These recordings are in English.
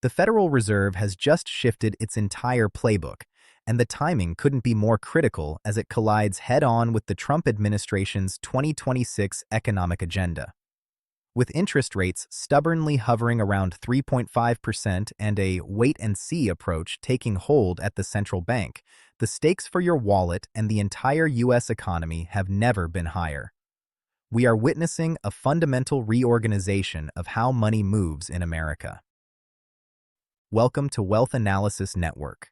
The Federal Reserve has just shifted its entire playbook, and the timing couldn't be more critical as it collides head-on with the Trump administration's 2026 economic agenda. With interest rates stubbornly hovering around 3.5% and a wait-and-see approach taking hold at the central bank, the stakes for your wallet and the entire U.S. economy have never been higher. We are witnessing a fundamental reorganization of how money moves in America. Welcome to Wealth Analysis Network.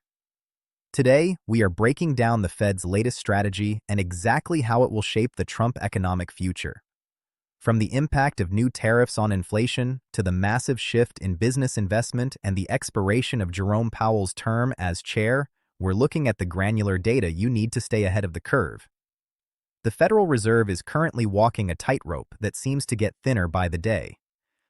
Today, we are breaking down the Fed's latest strategy and exactly how it will shape the Trump economic future. From the impact of new tariffs on inflation to the massive shift in business investment and the expiration of Jerome Powell's term as chair, we're looking at the granular data you need to stay ahead of the curve. The Federal Reserve is currently walking a tightrope that seems to get thinner by the day.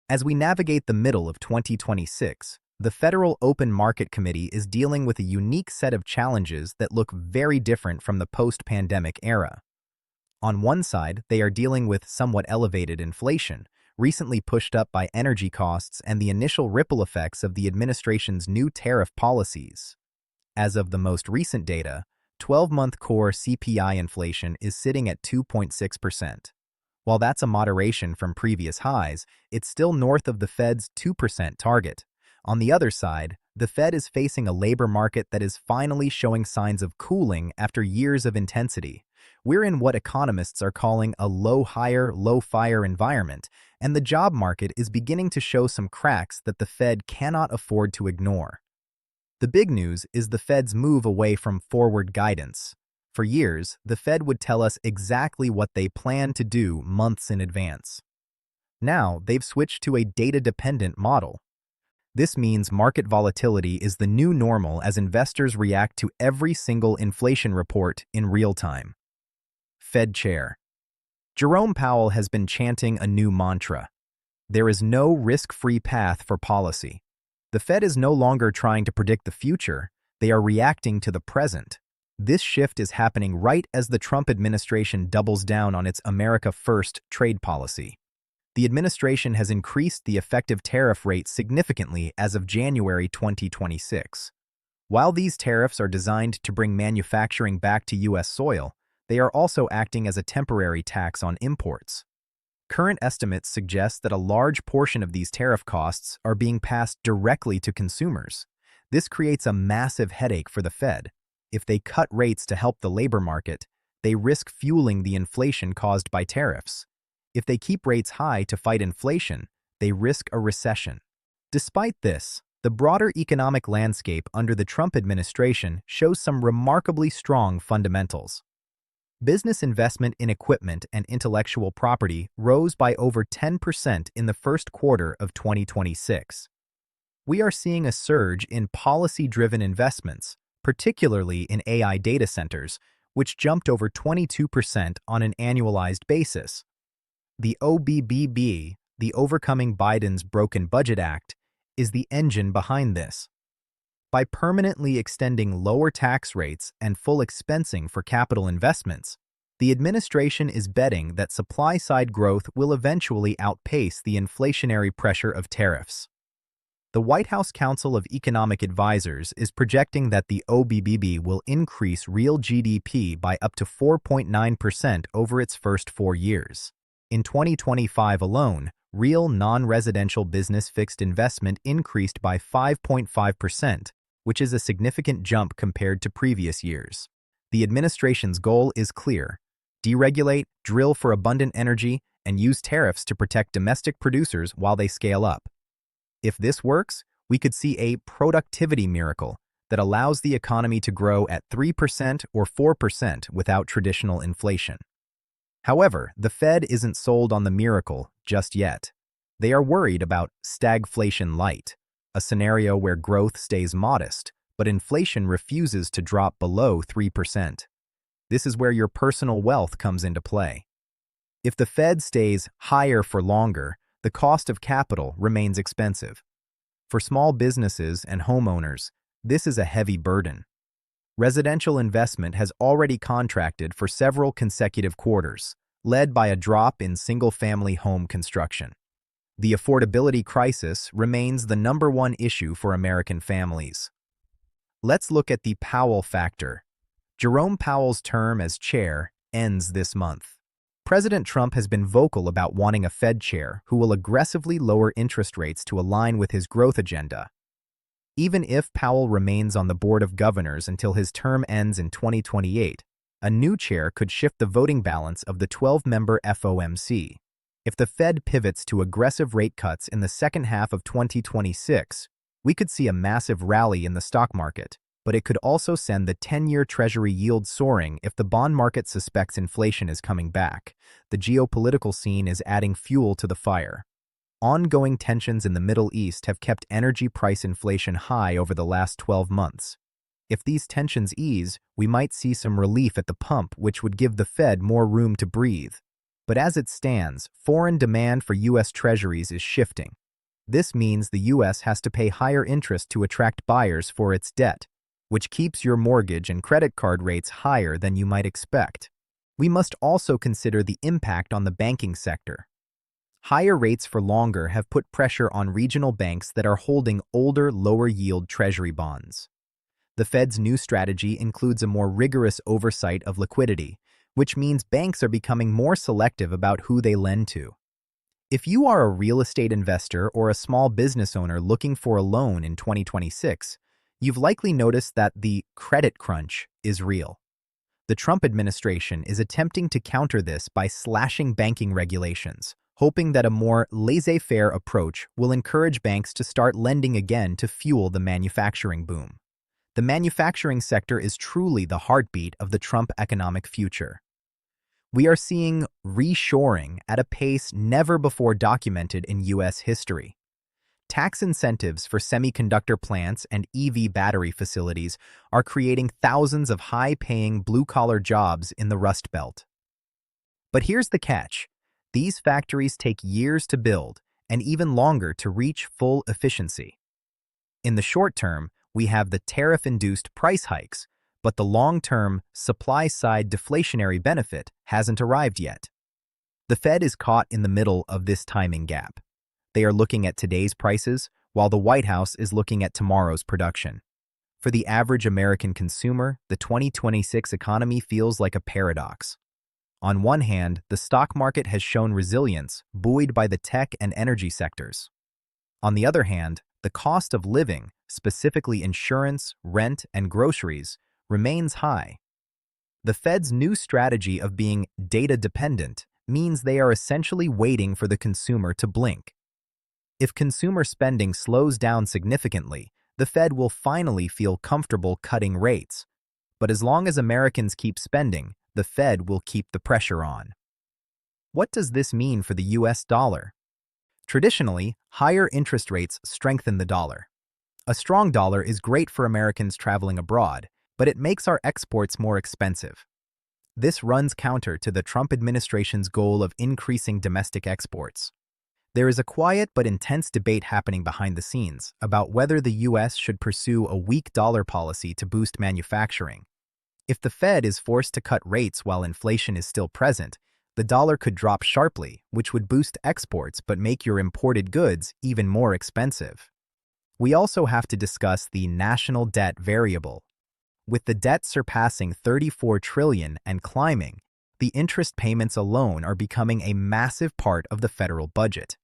As we navigate the middle of 2026, the Federal Open Market Committee is dealing with a unique set of challenges that look very different from the post-pandemic era. On one side, they are dealing with somewhat elevated inflation, recently pushed up by energy costs and the initial ripple effects of the administration's new tariff policies. As of the most recent data, 12-month core CPI inflation is sitting at 2.6%. While that's a moderation from previous highs, it's still north of the Fed's 2% target. On the other side, the Fed is facing a labor market that is finally showing signs of cooling after years of intensity. We're in what economists are calling a low-hire, low-fire environment, and the job market is beginning to show some cracks that the Fed cannot afford to ignore. The big news is the Fed's move away from forward guidance. For years, the Fed would tell us exactly what they plan to do months in advance. Now, they've switched to a data-dependent model. This means market volatility is the new normal as investors react to every single inflation report in real time. Fed Chair Jerome Powell has been chanting a new mantra. There is no risk-free path for policy. The Fed is no longer trying to predict the future, they are reacting to the present. This shift is happening right as the Trump administration doubles down on its America First trade policy. The administration has increased the effective tariff rate significantly as of January 2026. While these tariffs are designed to bring manufacturing back to U.S. soil, they are also acting as a temporary tax on imports. Current estimates suggest that a large portion of these tariff costs are being passed directly to consumers. This creates a massive headache for the Fed. If they cut rates to help the labor market, they risk fueling the inflation caused by tariffs. If they keep rates high to fight inflation, they risk a recession. Despite this, the broader economic landscape under the Trump administration shows some remarkably strong fundamentals. Business investment in equipment and intellectual property rose by over 10% in the first quarter of 2026. We are seeing a surge in policy-driven investments, particularly in AI data centers, which jumped over 22% on an annualized basis. The OBBB, the Overcoming Biden's Broken Budget Act, is the engine behind this. By permanently extending lower tax rates and full expensing for capital investments, the administration is betting that supply-side growth will eventually outpace the inflationary pressure of tariffs. The White House Council of Economic Advisors is projecting that the OBBB will increase real GDP by up to 4.9% over its first 4 years. In 2025 alone, real non-residential business fixed investment increased by 5.5%, which is a significant jump compared to previous years. The administration's goal is clear: deregulate, drill for abundant energy, and use tariffs to protect domestic producers while they scale up. If this works, we could see a productivity miracle that allows the economy to grow at 3% or 4% without traditional inflation. However, the Fed isn't sold on the miracle just yet. They are worried about stagflation light, a scenario where growth stays modest, but inflation refuses to drop below 3%. This is where your personal wealth comes into play. If the Fed stays higher for longer, the cost of capital remains expensive. For small businesses and homeowners, this is a heavy burden. Residential investment has already contracted for several consecutive quarters, led by a drop in single-family home construction. The affordability crisis remains the #1 issue for American families. Let's look at the Powell factor. Jerome Powell's term as chair ends this month. President Trump has been vocal about wanting a Fed chair who will aggressively lower interest rates to align with his growth agenda. Even if Powell remains on the Board of Governors until his term ends in 2028, a new chair could shift the voting balance of the 12-member FOMC. If the Fed pivots to aggressive rate cuts in the second half of 2026, we could see a massive rally in the stock market, but it could also send the 10-year Treasury yield soaring if the bond market suspects inflation is coming back. The geopolitical scene is adding fuel to the fire. Ongoing tensions in the Middle East have kept energy price inflation high over the last 12 months. If these tensions ease, we might see some relief at the pump, which would give the Fed more room to breathe. But as it stands, foreign demand for U.S. Treasuries is shifting. This means the U.S. has to pay higher interest to attract buyers for its debt, which keeps your mortgage and credit card rates higher than you might expect. We must also consider the impact on the banking sector. Higher rates for longer have put pressure on regional banks that are holding older, lower-yield Treasury bonds. The Fed's new strategy includes a more rigorous oversight of liquidity, which means banks are becoming more selective about who they lend to. If you are a real estate investor or a small business owner looking for a loan in 2026, you've likely noticed that the credit crunch is real. The Trump administration is attempting to counter this by slashing banking regulations, hoping that a more laissez-faire approach will encourage banks to start lending again to fuel the manufacturing boom. The manufacturing sector is truly the heartbeat of the Trump economic future. We are seeing reshoring at a pace never before documented in U.S. history. Tax incentives for semiconductor plants and EV battery facilities are creating thousands of high-paying blue-collar jobs in the Rust Belt. But here's the catch. These factories take years to build and even longer to reach full efficiency. In the short term, we have the tariff-induced price hikes, but the long-term supply-side deflationary benefit hasn't arrived yet. The Fed is caught in the middle of this timing gap. They are looking at today's prices, while the White House is looking at tomorrow's production. For the average American consumer, the 2026 economy feels like a paradox. On one hand, the stock market has shown resilience, buoyed by the tech and energy sectors. On the other hand, the cost of living, specifically insurance, rent, and groceries, remains high. The Fed's new strategy of being data-dependent means they are essentially waiting for the consumer to blink. If consumer spending slows down significantly, the Fed will finally feel comfortable cutting rates. But as long as Americans keep spending, the Fed will keep the pressure on. What does this mean for the U.S. dollar? Traditionally, higher interest rates strengthen the dollar. A strong dollar is great for Americans traveling abroad, but it makes our exports more expensive. This runs counter to the Trump administration's goal of increasing domestic exports. There is a quiet but intense debate happening behind the scenes about whether the U.S. should pursue a weak dollar policy to boost manufacturing. If the Fed is forced to cut rates while inflation is still present, the dollar could drop sharply, which would boost exports but make your imported goods even more expensive. We also have to discuss the national debt variable. With the debt surpassing $34 trillion and climbing, the interest payments alone are becoming a massive part of the federal budget.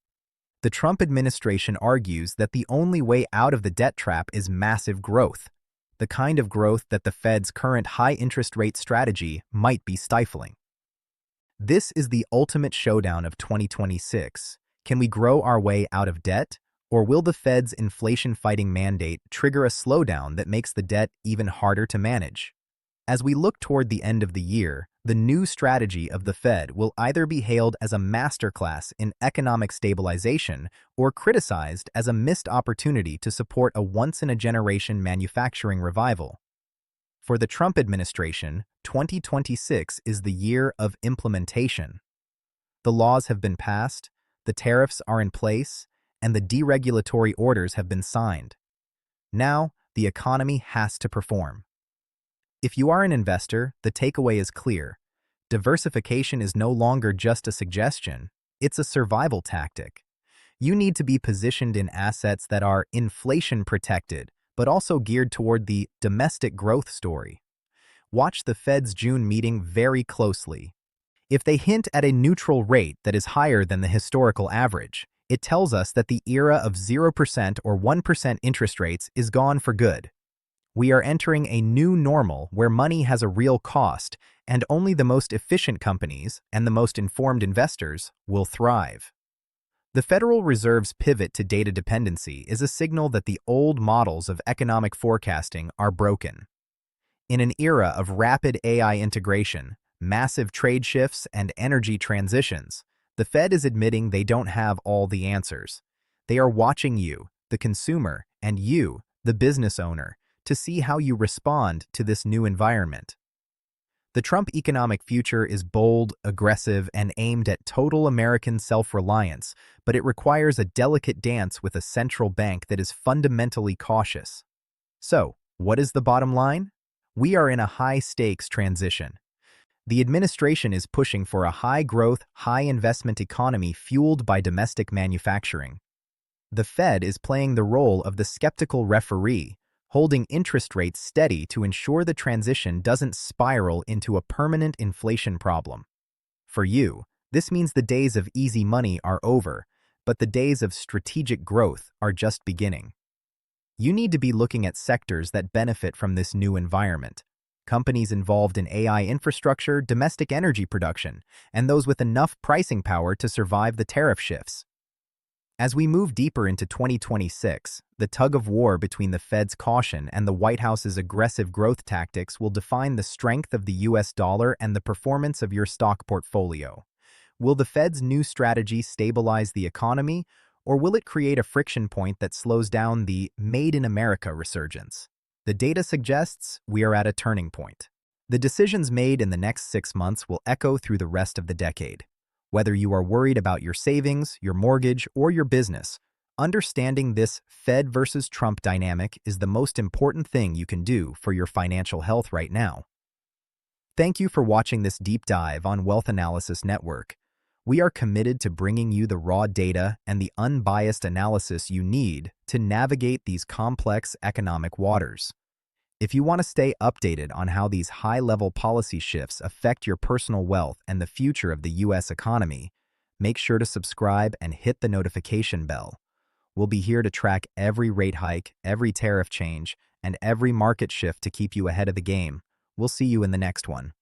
The Trump administration argues that the only way out of the debt trap is massive growth, the kind of growth that the Fed's current high-interest rate strategy might be stifling. This is the ultimate showdown of 2026. Can we grow our way out of debt? Or will the Fed's inflation-fighting mandate trigger a slowdown that makes the debt even harder to manage? As we look toward the end of the year, the new strategy of the Fed will either be hailed as a masterclass in economic stabilization or criticized as a missed opportunity to support a once-in-a-generation manufacturing revival. For the Trump administration, 2026 is the year of implementation. The laws have been passed, the tariffs are in place, and the deregulatory orders have been signed. Now, the economy has to perform. If you are an investor, the takeaway is clear. Diversification is no longer just a suggestion, it's a survival tactic. You need to be positioned in assets that are inflation protected, but also geared toward the domestic growth story. Watch the Fed's June meeting very closely. If they hint at a neutral rate that is higher than the historical average, it tells us that the era of 0% or 1% interest rates is gone for good. We are entering a new normal where money has a real cost, and only the most efficient companies and the most informed investors will thrive. The Federal Reserve's pivot to data dependency is a signal that the old models of economic forecasting are broken. In an era of rapid AI integration, massive trade shifts, and energy transitions, the Fed is admitting they don't have all the answers. They are watching you, the consumer, and you, the business owner, to see how you respond to this new environment. The Trump economic future is bold, aggressive, and aimed at total American self-reliance, but it requires a delicate dance with a central bank that is fundamentally cautious. So, what is the bottom line? We are in a high-stakes transition. The administration is pushing for a high-growth, high-investment economy fueled by domestic manufacturing. The Fed is playing the role of the skeptical referee, holding interest rates steady to ensure the transition doesn't spiral into a permanent inflation problem. For you, this means the days of easy money are over, but the days of strategic growth are just beginning. You need to be looking at sectors that benefit from this new environment. Companies involved in AI infrastructure, domestic energy production, and those with enough pricing power to survive the tariff shifts. As we move deeper into 2026, the tug-of-war between the Fed's caution and the White House's aggressive growth tactics will define the strength of the US dollar and the performance of your stock portfolio. Will the Fed's new strategy stabilize the economy, or will it create a friction point that slows down the Made in America resurgence? The data suggests we are at a turning point. The decisions made in the next 6 months will echo through the rest of the decade. Whether you are worried about your savings, your mortgage, or your business, understanding this Fed versus Trump dynamic is the most important thing you can do for your financial health right now. Thank you for watching this deep dive on Wealth Analysis Network. We are committed to bringing you the raw data and the unbiased analysis you need to navigate these complex economic waters. If you want to stay updated on how these high-level policy shifts affect your personal wealth and the future of the U.S. economy, make sure to subscribe and hit the notification bell. We'll be here to track every rate hike, every tariff change, and every market shift to keep you ahead of the game. We'll see you in the next one.